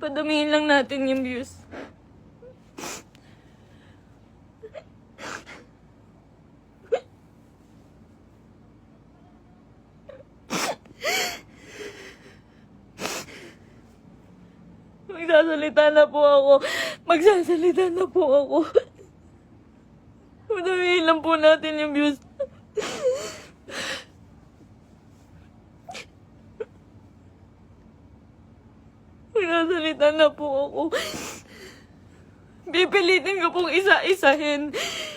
Padamihin lang natin yung views. Magsasalita na po ako. Magsasalita na po ako. Padamihin lang po natin yung views. Magsasalita na po ako. Pipilitin ko pong isa-isahin.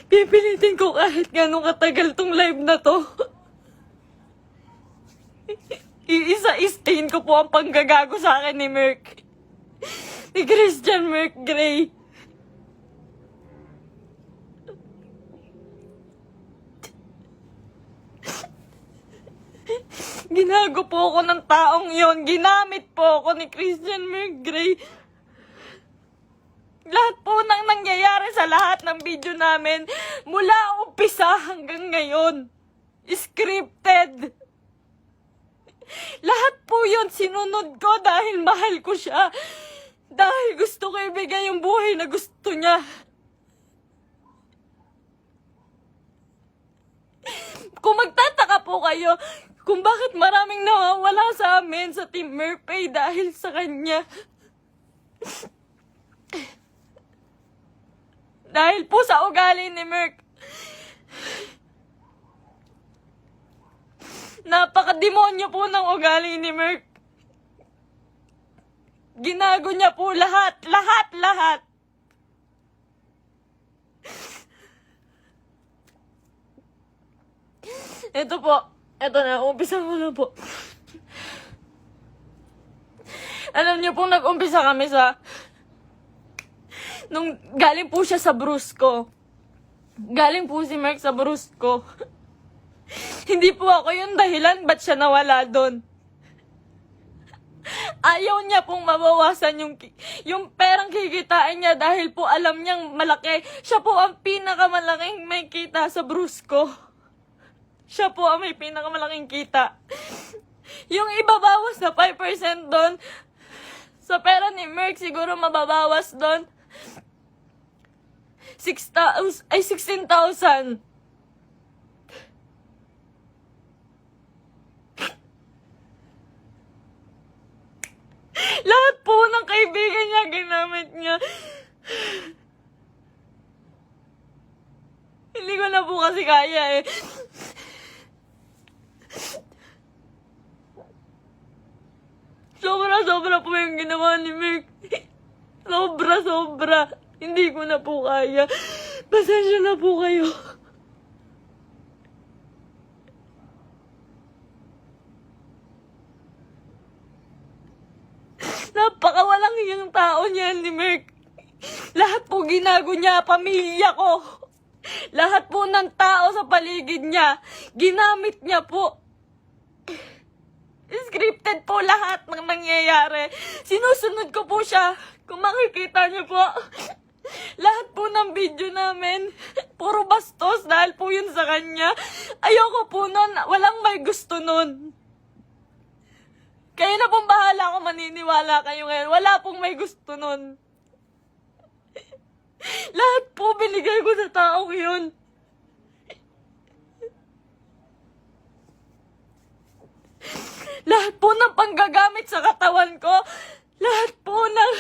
Pipilitin ko kahit gano'ng katagal tong live na to. Iisa-isahin ko po ang panggagago sa akin ni Merc. Ni Christian Merc Gray. Ginago po ako ng taong yon. Ginamit po ako ni Christian Merc Gray. Lahat po nang nangyayari sa lahat ng video namin, mula umpisa hanggang ngayon, scripted. Lahat po yun sinunod ko dahil mahal ko siya. Dahil gusto ko ibigay yung buhay na gusto niya. Kung magtataka po kayo kung bakit maraming nawawala sa amin sa Team Merpay dahil sa kanya. Dahil po sa ugali ni Merc. Napakademonyo po ng ugali ni Merc. Ginago niya po lahat. Ito po. Ito na. Umpisa mo na po. Alam niyo po, nag-umpisa kami sa... Nung galing po siya sa Brusco. Galing po si Merc sa Brusco. Hindi po ako yung dahilan ba't siya nawala doon. Ayaw niya pong mabawasan yung perang kikitain niya dahil po alam niyang malaki. Siya po ang pinakamalaking may kita sa Brusco. Siya po ang may pinakamalaking kita. Yung ibabawas na 5% doon, sa pera ni Merc siguro mababawas doon 16,000. Lahat po ng kaibigan niya, ginamit niya. Hindi ko na po kasi kaya eh. Sobra po yung ginawa ni Merc. Sobra. Hindi ko na po kaya. Pasensya na po kayo. Napakawalang hiyang tao niya ni Merc. Lahat po ginago niya, pamilya ko. Lahat po ng tao sa paligid niya, ginamit niya po. Scripted po lahat ng nangyayari. Sinusunod ko po siya. Kung makikita niyo po, lahat po ng video namin, puro bastos dahil po yun sa kanya. Ayoko po nun, walang may gusto nun. Kayo na pong bahala kung maniniwala kayo ngayon. Wala pong may gusto nun. Lahat po binigay ko sa taong yun. Lahat po ng panggagamit sa katawan ko, lahat po ng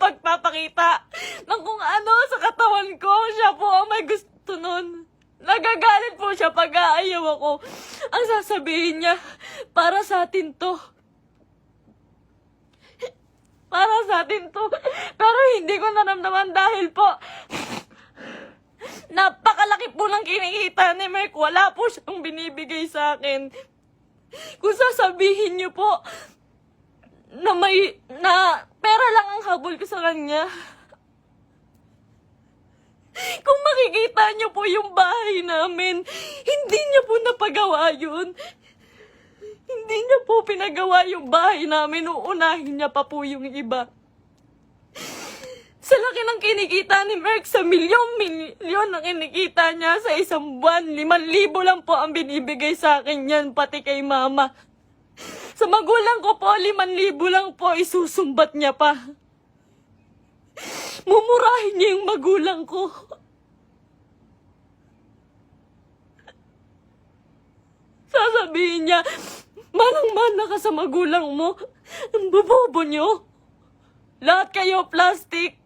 pagpapakita ng kung ano sa katawan ko, siya po ang may gusto nun. Nagagalit po siya pag aayaw ako. Ang sasabihin niya, para sa atin to. Para sa atin to. Pero hindi ko naramdaman dahil po, napakalaki po ng kinikita ni Merc. Wala po siyang binibigay sa akin. Kung sasabihin niyo po na pera lang ang habol ko sa kanya. Kung makikita niyo po yung bahay namin, hindi niya po napagawa yun. Hindi niya po pinagawa yung bahay namin. Uunahin niya pa po yung iba. Sa laki ng kinikita ni Merc, sa milyon ang kinikita niya sa isang buwan. 5,000 lang po ang binibigay sa akin yan, pati kay mama. Sa magulang ko po, 5,000 lang po, isusumbat niya pa. Mumurahin niya yung magulang ko. Sasabihin niya, manang-mana ka sa magulang mo. Ang bobobo niyo. Lahat kayo plastic.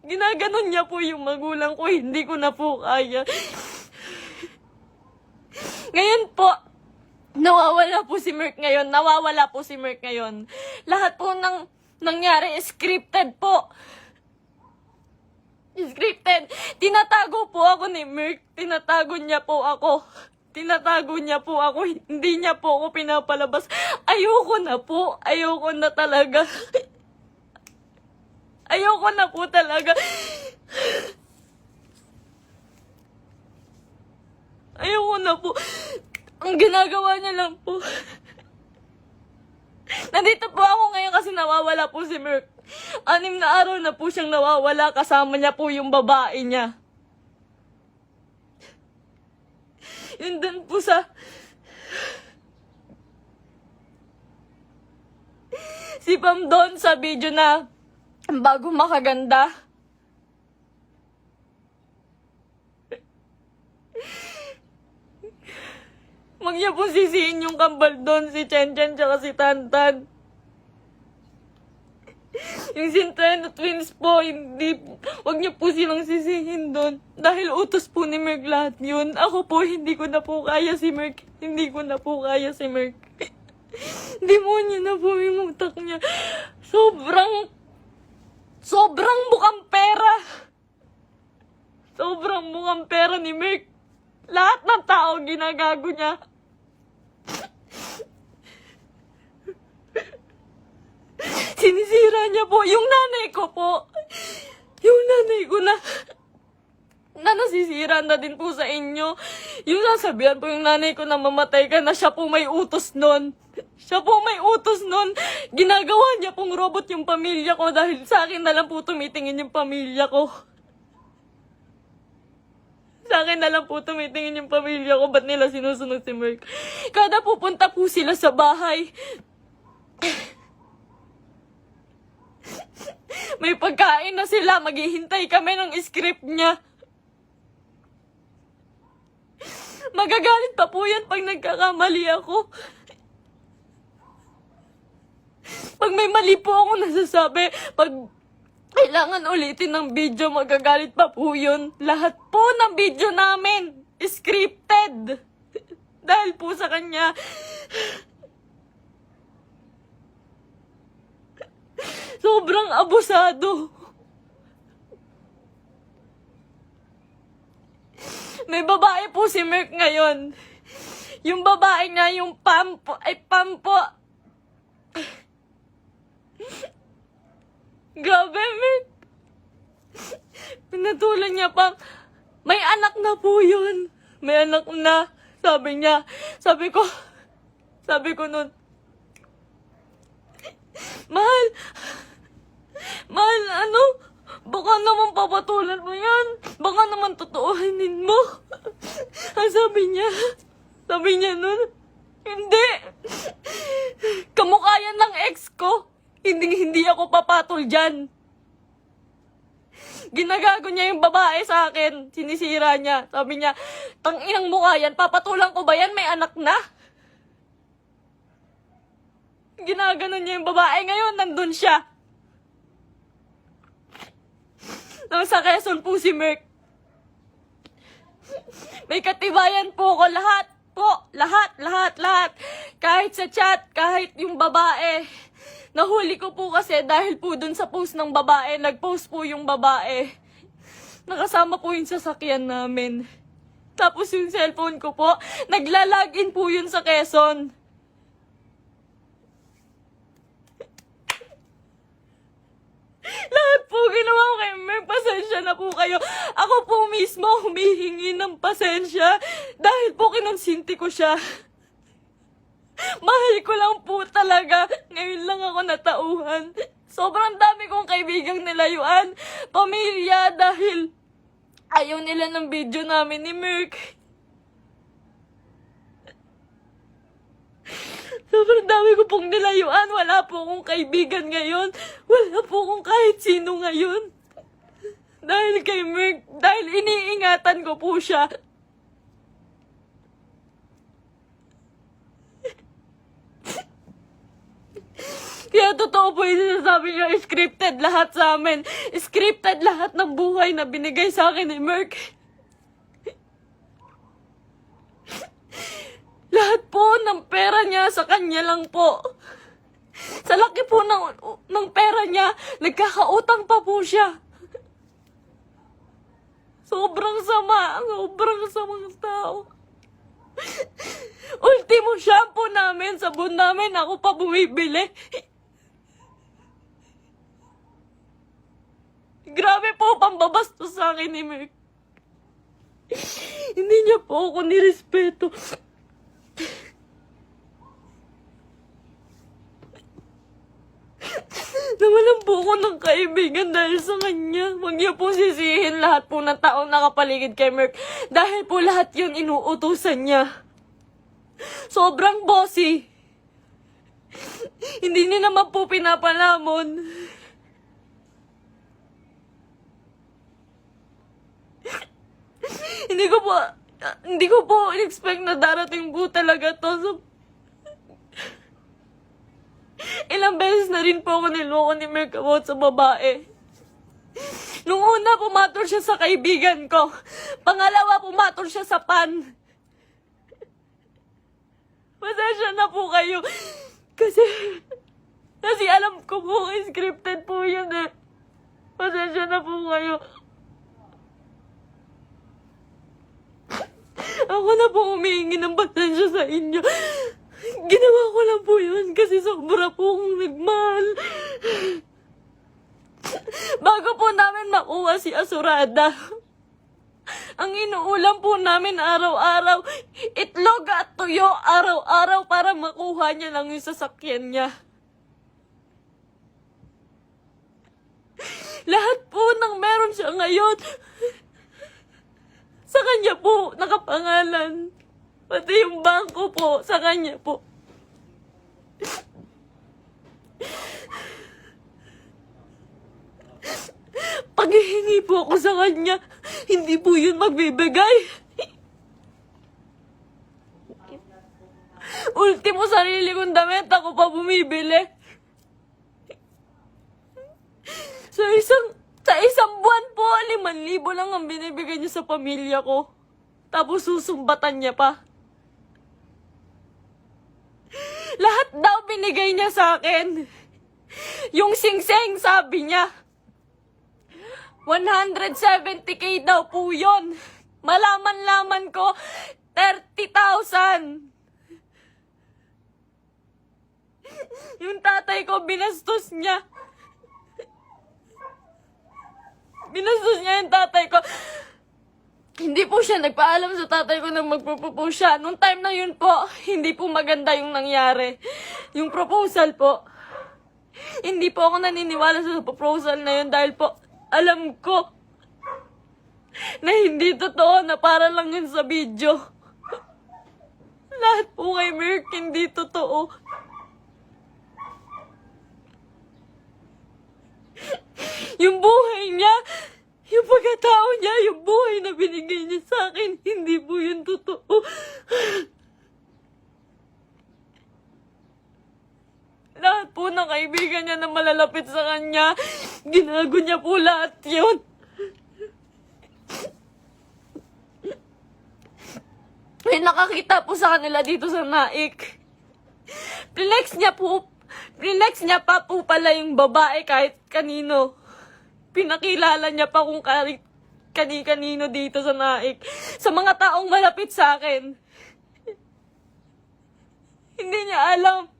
Ginaganon niya po yung magulang ko, hindi ko na po kaya. Ngayon po, nawawala po si Merk ngayon. Lahat po ng nangyari, scripted po. Scripted. Tinatago po ako ni Merk. Tinatago niya po ako. Hindi niya po ako pinapalabas. Ayoko na po. Ayoko na talaga. Ayoko na po talaga. Ayoko na po. Ang ginagawa niya lang po. Nandito po ako ngayon kasi nawawala po si Merk. 6 na araw na po siyang nawawala. Kasama niya po yung babae niya. Yun din po sa... Si Pam doon sa video na bago makaganda. Huwag niya po sisihin yung kambal doon, si Chen Chen tsaka si Tantan. Yung Centeno twins po, huwag niyo po silang sisihin doon. Dahil utos po ni Merk lahat yun. Ako po, hindi ko na po kaya si Merk. Demonyo na po yung utak niya. Sobrang mukhang pera. Sobrang mukhang pera ni Merk. Lahat ng tao ginagago niya. Sinisira niya po yung nanay ko po. Yung nanay ko na nasisira na din po sa inyo. Yung sasabihan po yung nanay ko na mamatay ka na, siya po may utos nun. Ginagawa niya pong robot yung pamilya ko dahil sa akin na lang po tumitingin yung pamilya ko. Ba't nila sinusunod si Merk? Kada pupunta po sila sa bahay, may pagkain na sila, maghihintay kami ng script niya. Magagalit pa po yan pag nagkakamali ako. Pag may mali po ako nasasabi, pag kailangan ulitin ng video, magagalit pa po yun. Lahat po ng video namin, scripted. Dahil po sa kanya. Sobrang abusado. May babae po si Merk ngayon. Yung babae nga, yung Pam po. Grabe, Merk. Pinatulan niya pa. May anak na po yun. May anak na. Sabi niya. Sabi ko nun, Mahal, baka naman papatulan mo yan. Baka naman totoohanin mo. Ang sabi niya nun, hindi. Kamukha yan ng ex ko. Hindi ako papatol dyan. Ginagago niya yung babae sa akin. Sinisira niya. Sabi niya, tanginang mukha yan. Papatulan ko ba yan? May anak na. Ginaganon niya yung babae. Ngayon, nandun siya. Sa Quezon po si Merk. May katibayan po ko. Lahat po. Lahat. Kahit sa chat, kahit yung babae. Nahuli ko po kasi dahil po dun sa post ng babae. Nag-post po yung babae. Nakasama po yung sasakyan namin. Tapos yung cellphone ko po, nagla-login po yun sa Quezon. Lahat po ginawa ko kay Merk. Pasensya na po kayo. Ako po mismo humihingi ng pasensya dahil po kinonsinti ko siya. Mahal ko lang po talaga. Ngayon lang ako natauhan. Sobrang dami kong kaibigang nilayuan. Pamilya dahil ayaw nila ng video namin ni Merk. Sobrang dami ko pong nilayuan. Wala po akong kaibigan ngayon. Wala po akong kahit sino ngayon. Dahil kay Merk, dahil iniingatan ko po siya. Kaya totoo po yung sinasabi niyo, scripted lahat sa amin. Scripted lahat ng buhay na binigay sa akin ni Merk. Lahat po ng pera niya sa kanya lang po. Sa laki po ng pera niya, nagkakautang pa po siya. Sobrang sama ng tao. Ultimo shampoo namin, sabon namin, ako pa bumibili. Grabe po, pambabastos sa akin ni Merk. Hindi niya po ako nirespeto. Nawalan po ako ng kaibigan dahil sa kanya. Huwag niya po sisihin lahat po ng taong nakapaligid kay Merk. Dahil po lahat yun inuutusan niya. Sobrang bossy. Hindi niya naman po pinapalamon. Hindi ko po in-expect na darating po talaga to. So, ilang beses na rin po ako niloko ni Merk about sa babae. Nung una, pumatol siya sa kaibigan ko. Pangalawa, pumatol siya sa pan. Pasensya na po kayo. Kasi alam ko po, scripted po yun eh. Pasensya na po kayo. Ako na po humihingi ng pasensya sa inyo. Ginawa ko lang po yun kasi sobra po akong nagmahal. Bago po namin makuha si Asurada, ang inuulam po namin araw-araw, itlog at tuyo araw-araw para makuha niya lang yung sasakyan niya. Lahat po ng meron siya ngayon, sa kanya po nakapangalan. Pati yung bangko po, sa kanya po. Paghihingi po ako sa kanya, hindi po yun magbibigay. Ultimo sarili kong damit, ako pa bumibili. Sa isang buwan po, 5,000 lang ang binibigay niya sa pamilya ko. Tapos susumbatan niya pa. Lahat daw binigay niya sa akin. Yung singseng, sabi niya, 170K daw po yun. Malaman-laman ko, 30,000. Yung tatay ko, binastos niya. Binastos niya yung tatay ko. Hindi po siya nagpaalam sa tatay ko na magpo-propose siya. Nung time na yun po, hindi po maganda yung nangyari. Yung proposal po. Hindi po ako naniniwala sa proposal na yun dahil po alam ko na hindi totoo, na para lang yun sa video. Lahat po kay Merk hindi totoo. Yung buhay niya, yung pagkatao niya, yung buhay na binigay niya sa akin, hindi po yun totoo. Lahat po ng kaibigan niya na malalapit sa kanya, ginago niya po lahat yun. May nakakita po sa kanila dito sa Naik. Flex niya pa po pala yung babae kahit kanino. Pinakilala niya pa kung kani-kanino dito sa Naik. Sa mga taong malapit sa akin. Hindi niya alam.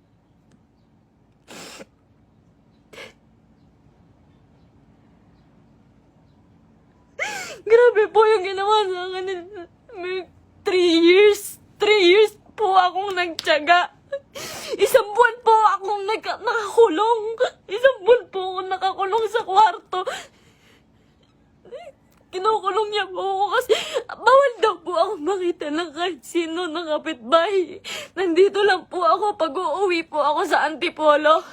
Grabe po yung ginawa sa akin. 3 years. 3 years po akong nagtiyaga. Isang buwan po akong nakakulong. Isang buwan po akong nakakulong sa kwarto. Kinukulong niya po ako kasi bawal daw po ako makita ng kahit sino ng kapitbahay. Nandito lang po ako pag uuwi po ako sa Antipolo.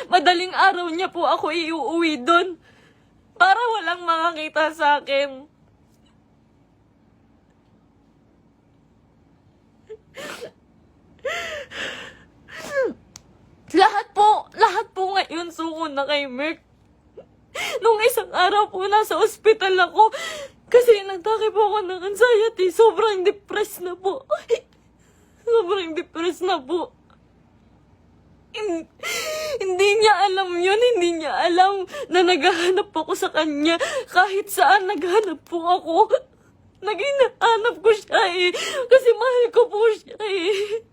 Madaling araw niya po ako iuuwi doon para walang makakita sa akin. Lahat po ngayon suko na kay Merk. Nung isang araw po nasa ospital ako kasi nagtake po ako ng anxiety. Sobrang depressed na po. Sobrang depressed na po. Hindi niya alam yun. Hindi niya alam na naghahanap ako sa kanya. Kahit saan naghahanap po ako. Naghahanap ko siya eh. Kasi mahal ko po siya eh.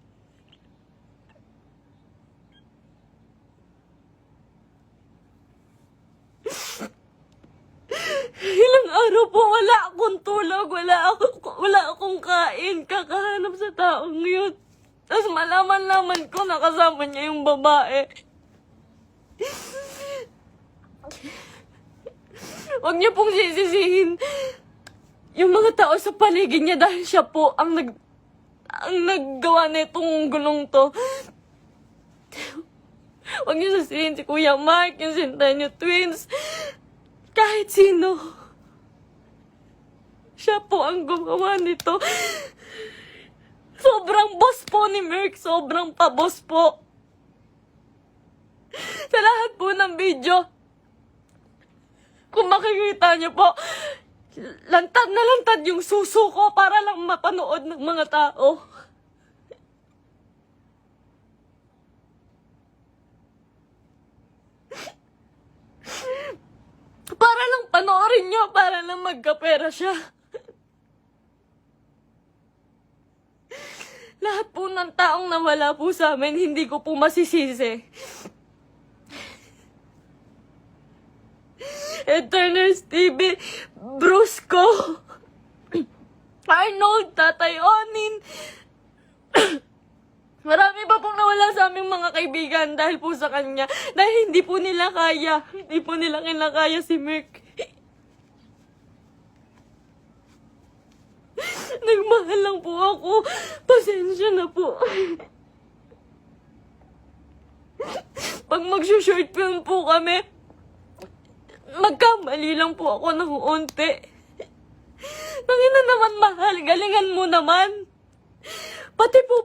Ilang araw po wala akong tulog, wala akong kain, kakahanap sa taong yun. Tapos malaman-laman ko nakasama niya yung babae. Huwag niyo pong sisisihin yung mga tao sa paligid niya dahil siya po ang naggawa nitong gulong to. Huwag niyo sisihin si Kuya Mark, yung Centennial Twins. Kahit sino. Siya po ang gumawa nito. Sobrang boss po ni Merk. Sobrang pa-boss po. Sa lahat po ng video, kung makikita niyo po, lantad na lantad yung suso ko para lang mapanood ng mga tao. Para lang panoorin niyo, para lang magkapera siya. Lahat po ng taong nawala po sa amin, hindi ko po masisisi. Eternals TV, Brusco, Arnold, Tatay Onin. Marami pa pong nawala sa aming mga kaibigan dahil po sa kanya. Dahil hindi po nila kaya. Hindi po nila kinakaya si Merk. Nagmahal lang po ako. Pasensya na po. Pag mag-short film po kami, magkamali lang po ako ng unti. Nangina naman mahal, galingan mo naman. Pati po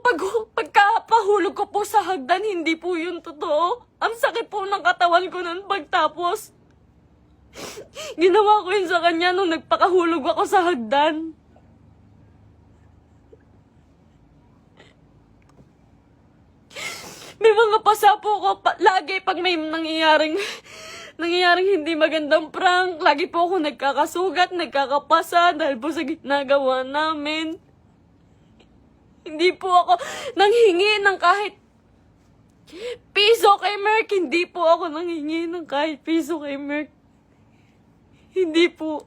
pagkapahulog ko po sa hagdan, hindi po yun totoo. Ang sakit po ng katawan ko nun pagtapos. Ginawa ko yun sa kanya nung nagpakahulog ako sa hagdan. May mga pasa po ko lagi pag may nangyayaring hindi magandang prank. Lagi po ako nagkakasugat, nagkakapasa dahil po sa ginagawa namin. Hindi po ako nanghingi ng kahit piso kay Merk. Hindi po ako nanghingi ng kahit piso kay Merk. Hindi po.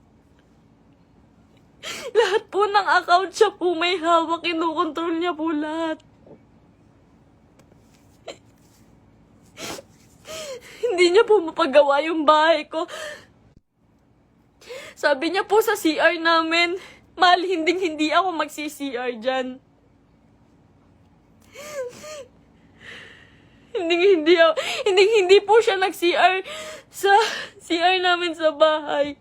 Lahat po ng account siya po may hawak. Kinukontrol niya po lahat. Hindi niya po mapagawa yung bahay ko. Sabi niya po sa CR namin, mahal, hindi ako magsi-CR dyan. Hindi po siya nag-CR sa CR namin sa bahay.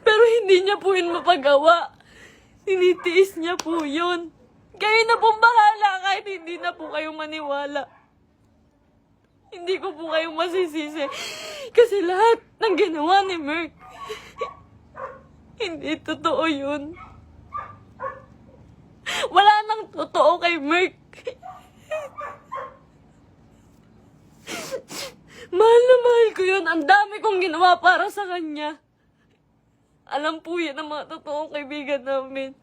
Pero hindi niya po yun mapagawa. Tinitiis niya po yun. Kayo na pong bahala kahit hindi na po kayo maniwala. Hindi ko po kayo masisisi. Kasi lahat ng ginawa ni Merk, hindi totoo yun. Wala nang totoo kay Merk. Mahal na mahal ko yun. Ang dami kong ginawa para sa kanya. Alam po yan ang mga totoong kaibigan namin.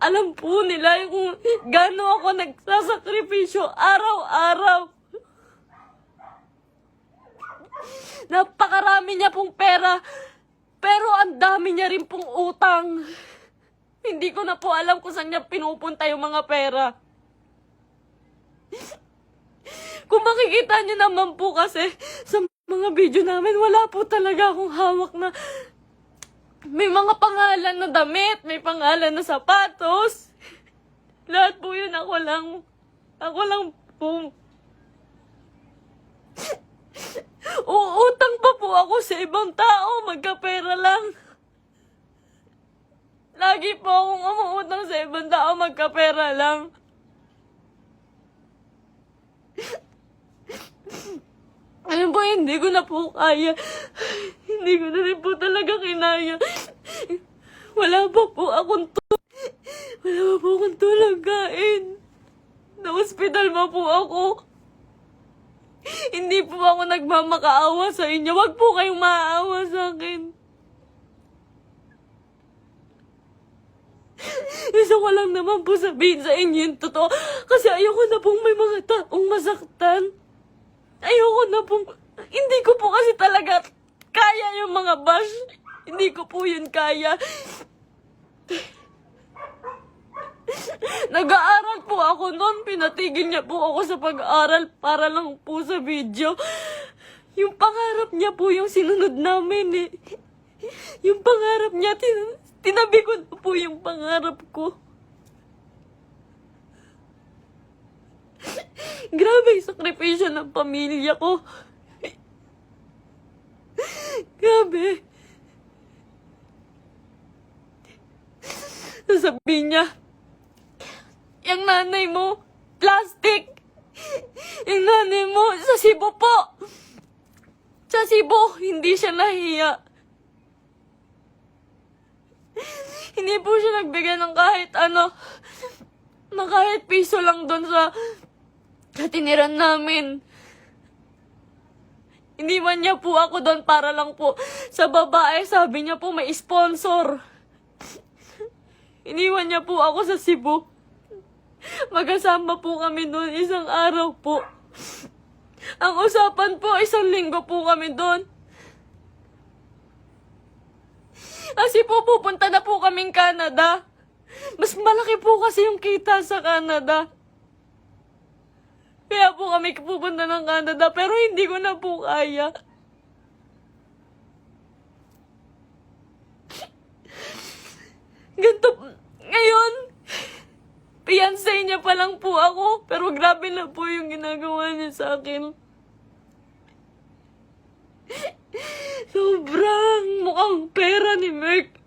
Alam po nila kung gaano ako nagsasakripisyo araw-araw. Napakarami niya pong pera, pero ang dami niya rin pong utang. Hindi ko na po alam kung saan niya pinupunta yung mga pera. Kung makikita niyo naman po kasi sa mga video namin, wala po talaga akong hawak na may mga pangalan na damit, may pangalan na sapatos. Lahat po yun ako lang po. Uutang pa po ako sa ibang tao, magkapera lang. Lagi po akong umuutang sa ibang tao, magkapera lang. Ayun po, hindi ko na po kaya. Hindi ko na rin po talaga kinaya. Wala pa po akong tulog kain. Na-hospital pa po ako. Hindi po ako nagmamakaawa sa inyo. Wag po kayong maaawa sa akin. Gusto ko lang naman po sabihin sa inyo yung totoo. Kasi ayoko na pong may mga taong masaktan. Ayoko na pong... Hindi ko po kasi talaga kaya yung mga bash. Hindi ko po yun kaya. Nag-aaral po ako noon. Pinatigil niya po ako sa pag-aaral para lang po sa video. Yung pangarap niya po yung sinunod namin eh. Yung pangarap niya, tinabi ko na po yung pangarap ko. Grabe yung sakripisyo ng pamilya ko. Grabe. Sasabihin niya, yung nanay mo, plastic. Yung nanay mo, sa Cebu po. Sa Cebu, hindi siya nahiya. Hindi po siya nagbigay ng kahit ano, na kahit piso lang doon sa tiniran namin. Iniwan niya po ako doon para lang po sa babae. Sabi niya po may sponsor. Iniwan niya po ako sa Cebu. Magkasama po kami doon isang araw po. Ang usapan po, 1 linggo po kami doon. Kasi po pupunta na po kaming Canada. Mas malaki po kasi yung kita sa Canada. Kaya po kami pupunta ng Canada, pero hindi ko na po kaya. Ganito, ngayon, fiancé niya pa lang po ako, pero grabe na po yung ginagawa niya sa akin. Sobrang mukhang pera ni Merk.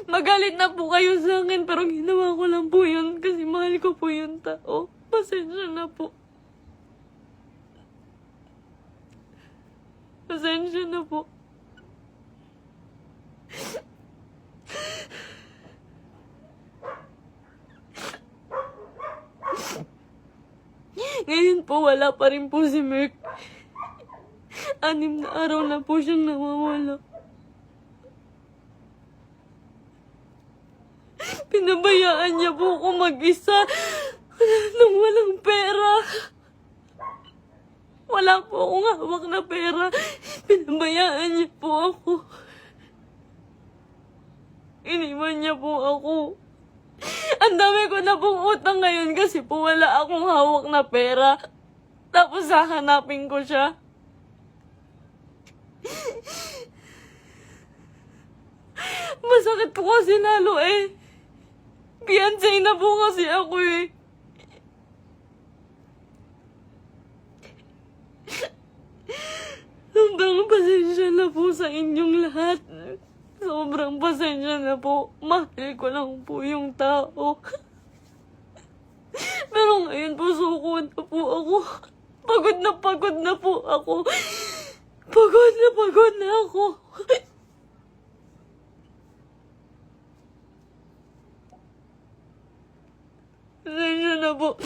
Magalit na po kayo sa akin, pero ginawa ko lang po yun kasi mahal ko po yung tao. Pasensya na po. Pasensya na po. Ngayon po, wala pa rin po si Merk. 6 na araw na po siyang nawawala. Pinabayaan niya po ako mag-isa nang walang pera. Wala po akong hawak na pera. Pinabayaan niya po ako. Iniwan niya po ako. Ang dami ko na pong utang ngayon kasi po wala akong hawak na pera. Tapos hahanapin ko siya. Masakit po kasi lalo eh. Fiancé na po kasi ako eh. Sobrang pasensya na po sa inyong lahat. Sobrang pasensya na po. Mahal ko lang po yung tao. Pero ngayon po suko na po ako. Pagod na po ako. Pagod na ako. Pasensya na po.